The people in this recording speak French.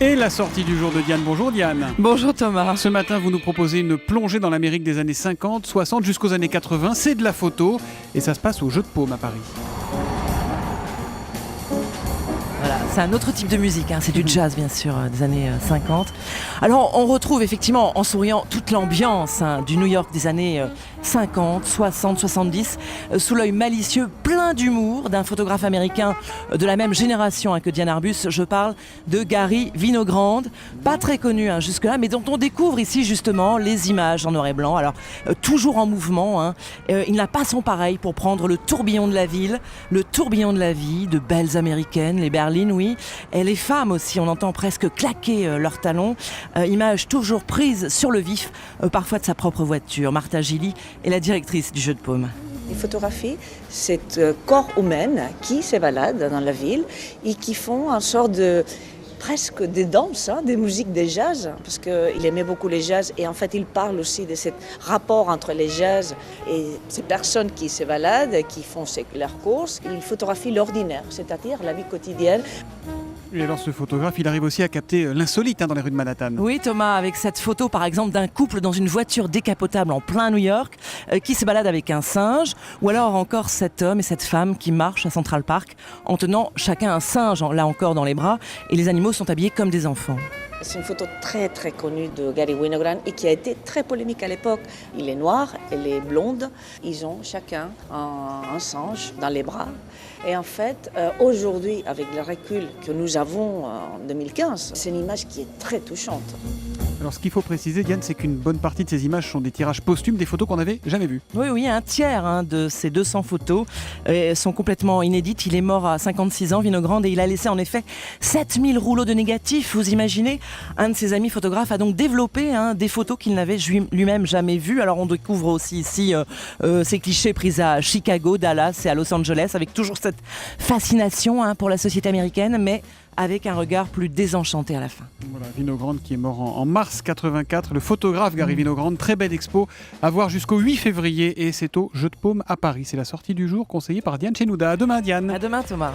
Et la sortie du jour de Diane. Bonjour Diane. Bonjour Thomas. Ce matin, vous nous proposez une plongée dans l'Amérique des années 50, 60 jusqu'aux années 80. C'est de la photo et ça se passe au Jeu de Paume à Paris. Voilà, c'est un autre type de musique, c'est du jazz bien sûr, des années 50. Alors on retrouve effectivement en souriant toute l'ambiance du New York des années 50, 60, 70, sous l'œil malicieux, plein d'humour d'un photographe américain de la même génération que Diane Arbus. Je parle de Garry Winogrand, pas très connu jusque-là, mais dont on découvre ici justement les images en noir et blanc. Alors toujours en mouvement, il n'a pas son pareil pour prendre le tourbillon de la ville, le tourbillon de la vie, de belles américaines, les berlines, oui, et les femmes aussi, on entend presque claquer leurs talons. Images toujours prises sur le vif, parfois de sa propre voiture. Martha Gilly est la directrice du Jeu de Paume. Il photographie cet corps humain qui se balade dans la ville et qui font une sorte de presque des danses, des musiques de jazz, parce qu'il aimait beaucoup les jazz et en fait il parle aussi de ce rapport entre les jazz et ces personnes qui se baladent, qui font leurs courses. Il photographie l'ordinaire, c'est-à-dire la vie quotidienne. Et alors ce photographe, il arrive aussi à capter l'insolite dans les rues de Manhattan. Oui Thomas, avec cette photo par exemple d'un couple dans une voiture décapotable en plein New York qui se balade avec un singe, ou alors encore cet homme et cette femme qui marchent à Central Park en tenant chacun un singe, là encore dans les bras, et les animaux sont habillés comme des enfants. C'est une photo très très connue de Garry Winogrand et qui a été très polémique à l'époque. Il est noir, elle est blonde. Ils ont chacun un singe dans les bras. Et en fait, aujourd'hui, avec le recul que nous avons en 2015, c'est une image qui est très touchante. Alors ce qu'il faut préciser, Diane, c'est qu'une bonne partie de ces images sont des tirages posthumes, des photos qu'on n'avait jamais vues. Oui, un tiers de ces 200 photos sont complètement inédites. Il est mort à 56 ans, Winogrand, et il a laissé en effet 7000 rouleaux de négatifs. Vous imaginez, un de ses amis photographes a donc développé des photos qu'il n'avait lui-même jamais vues. Alors on découvre aussi ici ces clichés pris à Chicago, Dallas et à Los Angeles, avec toujours cette fascination pour la société américaine, mais avec un regard plus désenchanté à la fin. Voilà, Winogrand qui est mort en mars 84. Le photographe Garry Winogrand, très belle expo à voir jusqu'au 8 février et c'est au Jeu de Paume à Paris. C'est la sortie du jour conseillée par Diane Chenouda. À demain Diane. À demain Thomas.